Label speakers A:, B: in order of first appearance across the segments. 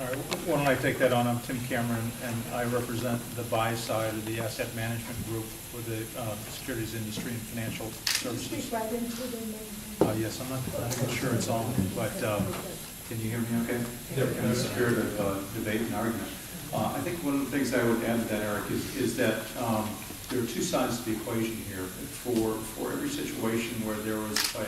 A: All right, why don't I take that on? I'm Tim Cameron, and I represent the buy side of the asset management group for the securities industry and financial services. Yes, I'm not even sure it's on, but can you hear me okay?
B: In the spirit of debate and argument. I think one of the things I would add to that, Eric, is that there are two sides to the equation here. For every situation where there was a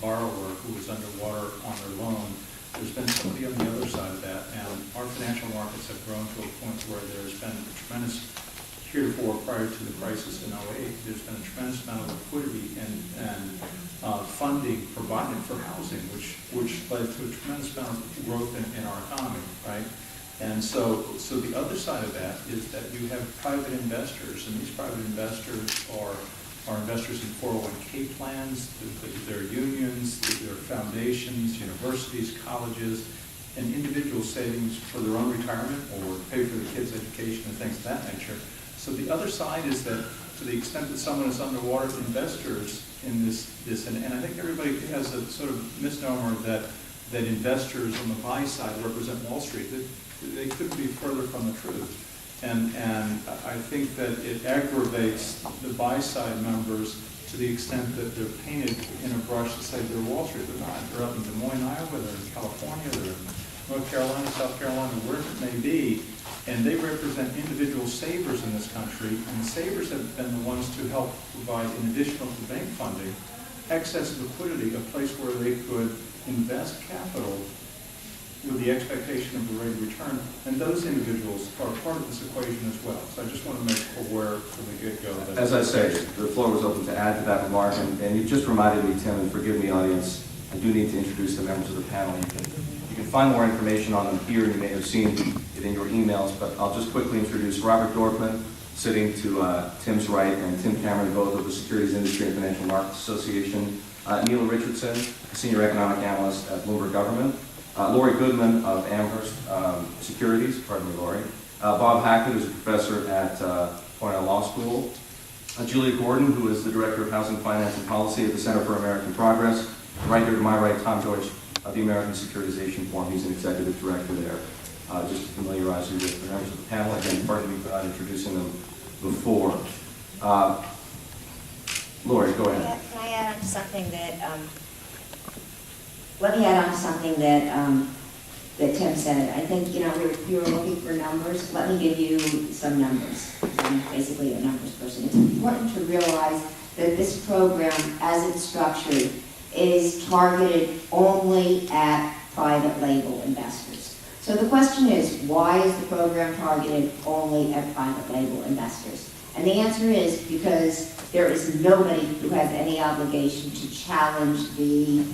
B: borrower who was underwater on their loan, there's been somebody on the other side of that, and our financial markets have grown to a point where there's been a tremendous, heretofore prior to the crisis in '08, there's been a tremendous amount of liquidity and funding provided for housing, which led to a tremendous amount of growth in our economy, right? And so the other side of that is that you have private investors, and these private investors are investors in 401k plans, they're unions, they're foundations, universities, colleges, and individual savings for their own retirement or pay for the kids' education and things of that nature. So the other side is that to the extent that someone is underwater, investors in this and I think everybody has a sort of misnomer that investors on the buy side represent Wall Street. They couldn't be further from the truth. And I think that it aggravates the buy-side members to the extent that they're painted in a brush to say they're Wall Street. They're not. They're up in Des Moines, Iowa, they're in California, they're in North Carolina, South Carolina, wherever it may be, and they represent individual savers in this country, and the savers have been the ones to help provide, in addition to bank funding, excess liquidity, a place where they could invest capital with the expectation of a rate of return, and those individuals are part of this equation as well. So I just want to make aware from the get-go that...
C: As I say, the floor was open to add to that remark, and you just reminded me, Tim, and forgive me, audience, I do need to introduce the members of the panel. You can find more information on them here. You may have seen it in your emails, but I'll just quickly introduce Robert Dorfman, sitting to Tim's right, and Tim Cameron, both of the Securities Industry and Financial Markets Association. Neil Richardson, Senior Economic Analyst at Bloomberg Government. Laurie Goodman of Amherst Securities, pardon me, Laurie. Bob Hockett, who's a professor at Cornell Law School. Julia Gordon, who is the Director of Housing Finance and Policy at the Center for American Progress. And right here to my right, Tom Deutsch of the American Securitization Forum. He's an executive director there. Just to familiarize you with the members of the panel. Again, pardon me for not introducing them before. Laurie, go ahead.
D: Can I add on to something that... Let me add on to something that that Tim said. I think, you were looking for numbers. Let me give you some numbers. I'm basically a numbers person. It's important to realize that this program, as it's structured, is targeted only at private label investors. So the question is, why is the program targeted only at private label investors? And the answer is because there is nobody who has any obligation to challenge the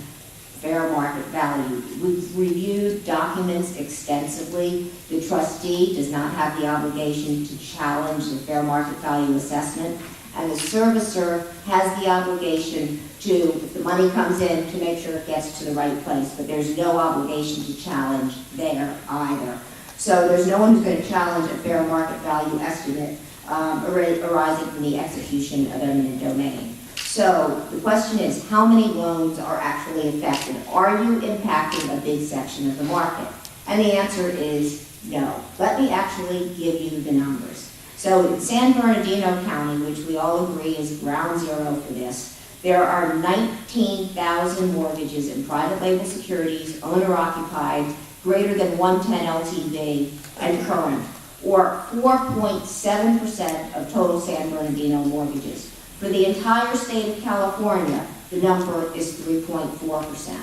D: fair market value. We've reviewed documents extensively. The trustee does not have the obligation to challenge the fair market value assessment, and the servicer has the obligation to, if the money comes in, to make sure it gets to the right place, but there's no obligation to challenge there either. So there's no one who's going to challenge a fair market value estimate arising from the execution of eminent domain. So the question is, how many loans are actually affected? Are you impacting a big section of the market? And the answer is no. Let me actually give you the numbers. So in San Bernardino County, which we all agree is ground zero for this, there are 19,000 mortgages in private label securities, owner-occupied, greater than 110 LTV, and current, or 4.7% of total San Bernardino mortgages. For the entire state of California, the number is 3.4%.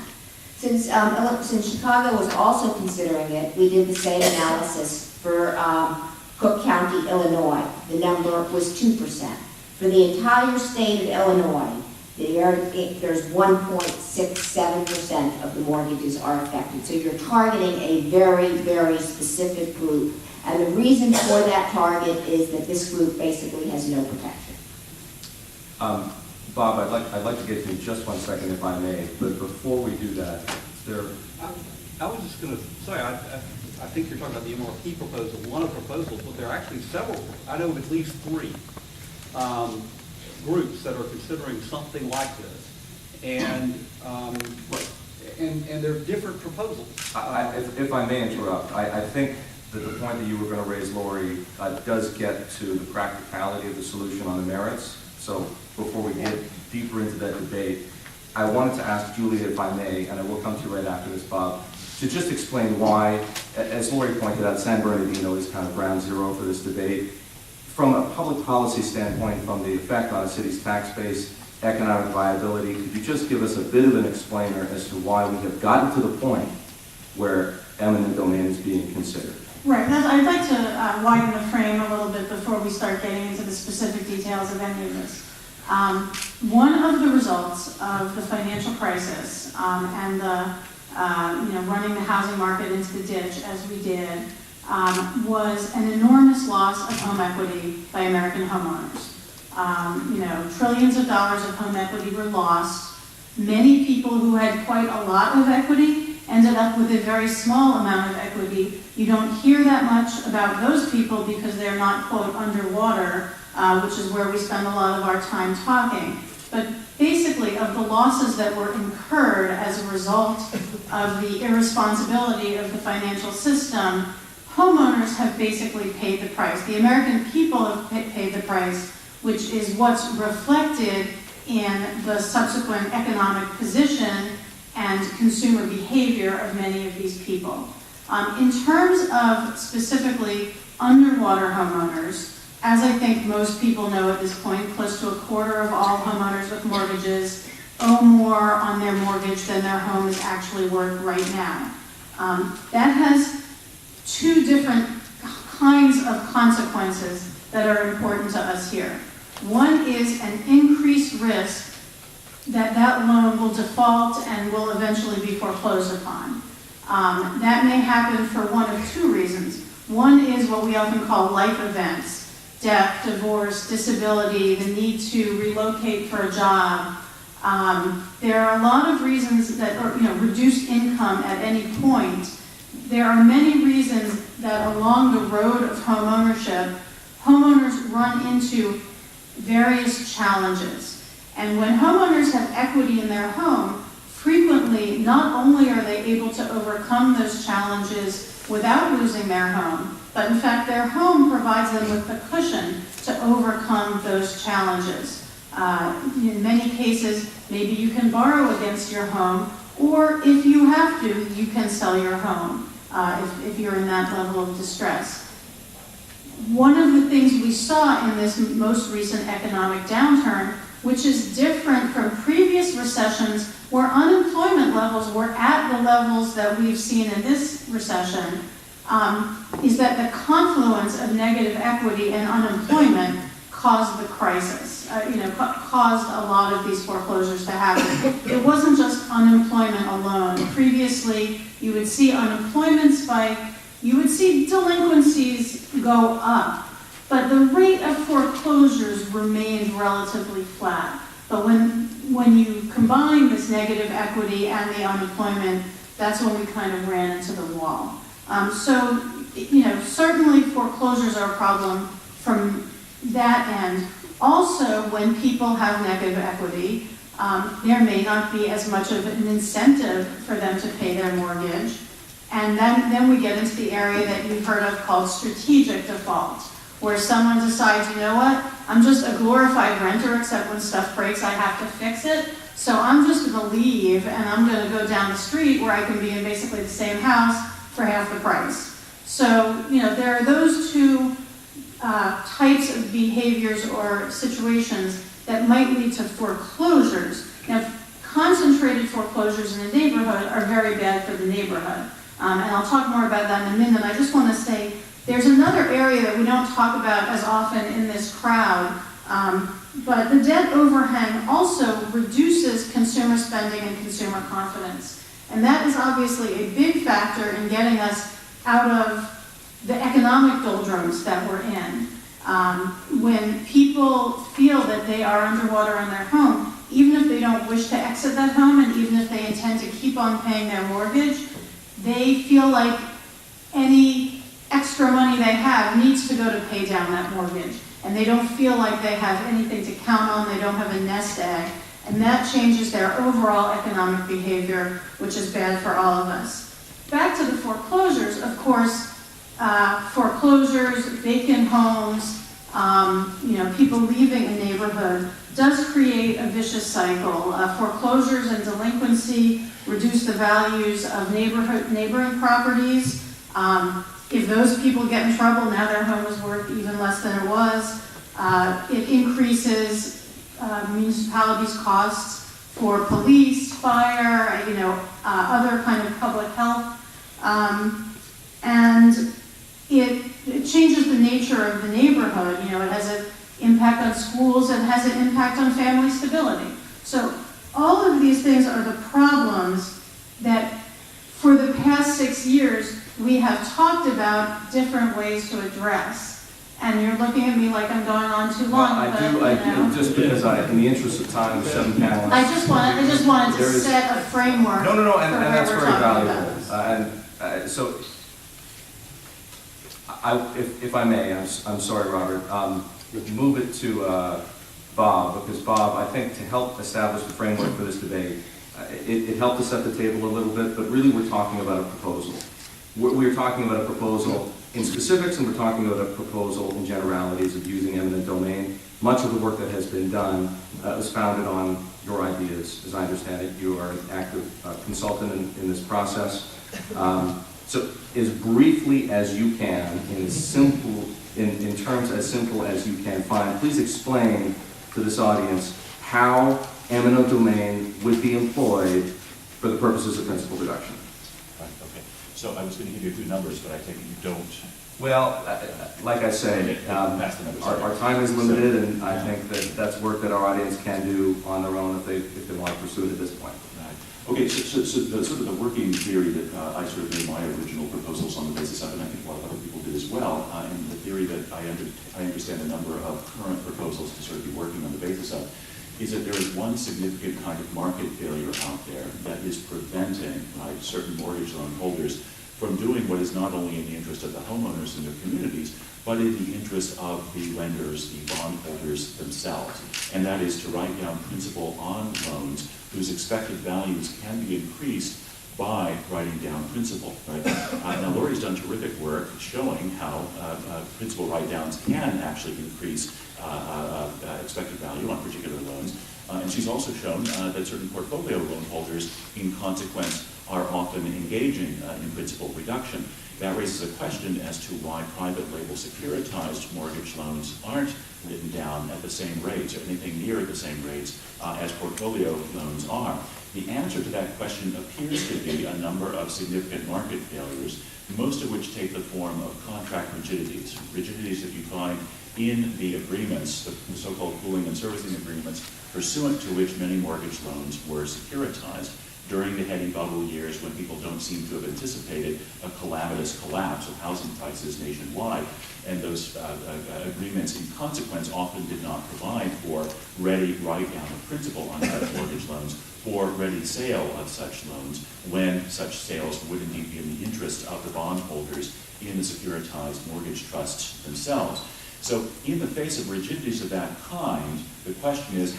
D: Since Chicago was also considering it, we did the same analysis for Cook County, Illinois. The number was 2%. For the entire state of Illinois, there's 1.67% of the mortgages are affected. So you're targeting a very, very specific group. And the reason for that target is that this group basically has no protection.
C: Bob, I'd like to get to you just 1 second, if I may. But before we do that,
E: I was just going to say, I think you're talking about the MRP proposal, one of the proposals, but there are actually several. I know of at least 3 groups that are considering something like this. And and they're different proposals.
C: If I may interrupt, I think that the point that you were going to raise, Laurie, does get to the practicality of the solution on the merits. So before we get deeper into that debate, I wanted to ask Julia, if I may, and I will come to you right after this, Bob, to just explain why, as Laurie pointed out, San Bernardino is kind of ground zero for this debate. From a public policy standpoint, from the effect on a city's tax base, economic viability, could you just give us a bit of an explainer as to why we have gotten to the point where eminent domain is being considered?
F: Right. I'd like to widen the frame a little bit before we start getting into the specific details of any of this. One of the results of the financial crisis and the running the housing market into the ditch as we did was an enormous loss of home equity by American homeowners. Trillions of dollars of home equity were lost. Many people who had quite a lot of equity ended up with a very small amount of equity. You don't hear that much about those people because they're not, quote, underwater, which is where we spend a lot of our time talking. But basically, of the losses that were incurred as a result of the irresponsibility of the financial system, homeowners have basically paid the price. The American people have paid the price, which is what's reflected in the subsequent economic position and consumer behavior of many of these people. In terms of specifically underwater homeowners, as I think most people know at this point, close to a quarter of all homeowners with mortgages owe more on their mortgage than their home is actually worth right now. That has two different kinds of consequences that are important to us here. One is an increased risk that that loan will default and will eventually be foreclosed upon. That may happen for one of two reasons. One is what we often call life events: death, divorce, disability, the need to relocate for a job. There are a lot of reasons that, reduced income at any point. There are many reasons that along the road of home ownership, homeowners run into various challenges. And when homeowners have equity in their home, frequently not only are they able to overcome those challenges without losing their home, but in fact their home provides them with the cushion to overcome those challenges. In many cases, maybe you can borrow against your home, or if you have to, you can sell your home if you're in that level of distress. One of the things we saw in this most recent economic downturn, which is different from previous recessions where unemployment levels were at the levels that we've seen in this recession, is that the confluence of negative equity and unemployment caused the crisis, caused a lot of these foreclosures to happen. It wasn't just unemployment alone. Previously, you would see unemployment spike, you would see delinquencies go up, but the rate of foreclosures remained relatively flat. But when you combine this negative equity and the unemployment, that's when we kind of ran into the wall. Certainly foreclosures are a problem from that end. Also, when people have negative equity, there may not be as much of an incentive for them to pay their mortgage. And then we get into the area that you've heard of called strategic default, where someone decides, you know what, I'm just a glorified renter, except when stuff breaks, I have to fix it. So I'm just going to leave, and I'm going to go down the street where I can be in basically the same house for half the price. So, there are those two types of behaviors or situations that might lead to foreclosures. Now, concentrated foreclosures in a neighborhood are very bad for the neighborhood. And I'll talk more about that in a minute. I just want to say there's another area that we don't talk about as often in this crowd, but the debt overhang also reduces consumer spending and consumer confidence. And that is obviously a big factor in getting us out of the economic doldrums that we're in. When people feel that they are underwater in their home, even if they don't wish to exit that home and even if they intend to keep on paying their mortgage, they feel like any extra money they have needs to go to pay down that mortgage. And they don't feel like they have anything to count on, they don't have a nest egg. And that changes their overall economic behavior, which is bad for all of us. Back to the foreclosures, of course, foreclosures, vacant homes, people leaving a neighborhood does create a vicious cycle. Foreclosures and delinquency reduce the values of neighboring properties. If those people get in trouble, now their home is worth even less than it was. It increases municipalities' costs for police, fire, other kind of public health. And it changes the nature of the neighborhood. It has an impact on schools, it has an impact on family stability. So all of these things are the problems that for the past 6 years we have talked about different ways to address. And you're looking at me like I'm going on too long.
C: I do, just because in the interest of time, 7 panelists.
F: I just wanted to set a framework.
C: No, and that's
F: we're
C: very
F: talking
C: valuable. So, if I may, I'm sorry, Robert, move it to Bob, because Bob, I think to help establish the framework for this debate, it helped to set the table a little bit, but really we're talking about a proposal. We're talking about a proposal in specifics, and we're talking about a proposal in generalities of using eminent domain. Much of the work that has been done was founded on your ideas. As I understand it, you are an active consultant in this process. So as briefly as you can, in terms as simple as you can find, please explain to this audience how eminent domain would be employed for the purposes of principal deduction.
G: Okay. So I was going to give you a few numbers, but I think you don't.
C: Well, like I say, our time is limited, and I think that's work that our audience can do on their own if they want to pursue it at this point.
G: Right. Okay, so the sort of the working theory that I sort of made my original proposals on the basis of, and I think a lot of other people did as well, and the theory that I understand a number of current proposals to sort of be working on the basis of, is that there is one significant kind of market failure out there that is preventing certain mortgage loan holders from doing what is not only in the interest of the homeowners and their communities, but in the interest of the lenders, the bondholders themselves. And that is to write down principal on loans whose expected values can be increased by writing down principal. Right? Now, Laurie's done terrific work showing how principal write-downs can actually increase expected value on particular loans. And she's also shown that certain portfolio loan holders, in consequence, are often engaging in principal reduction. That raises a question as to why private label securitized mortgage loans aren't written down at the same rates or anything near the same rates as portfolio loans are. The answer to that question appears to be a number of significant market failures, most of which take the form of contract rigidities, rigidities that you find in the agreements, the so-called pooling and servicing agreements, pursuant to which many mortgage loans were securitized during the heady bubble years when people don't seem to have anticipated a calamitous collapse of housing prices nationwide. And those agreements, in consequence, often did not provide for ready write-down of principal on such mortgage loans or ready sale of such loans when such sales would indeed be in the interest of the bondholders in the securitized mortgage trusts themselves. So in the face of rigidities of that kind, the question is,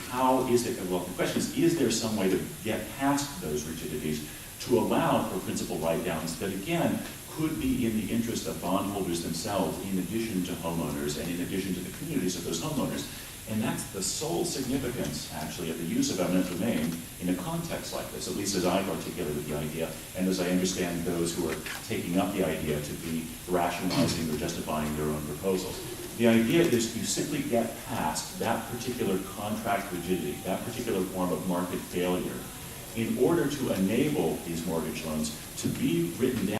G: is there some way to get past those rigidities to allow for principal write-downs that, again, could be in the interest of bondholders themselves in addition to homeowners and in addition to the communities of those homeowners? And that's the sole significance, actually, of the use of eminent domain in a context like this, at least as I've articulated the idea, and as I understand those who are taking up the idea to be rationalizing or justifying their own proposals. The idea is you simply get past that particular contract rigidity, that particular form of market failure, in order to enable these mortgage loans to be written down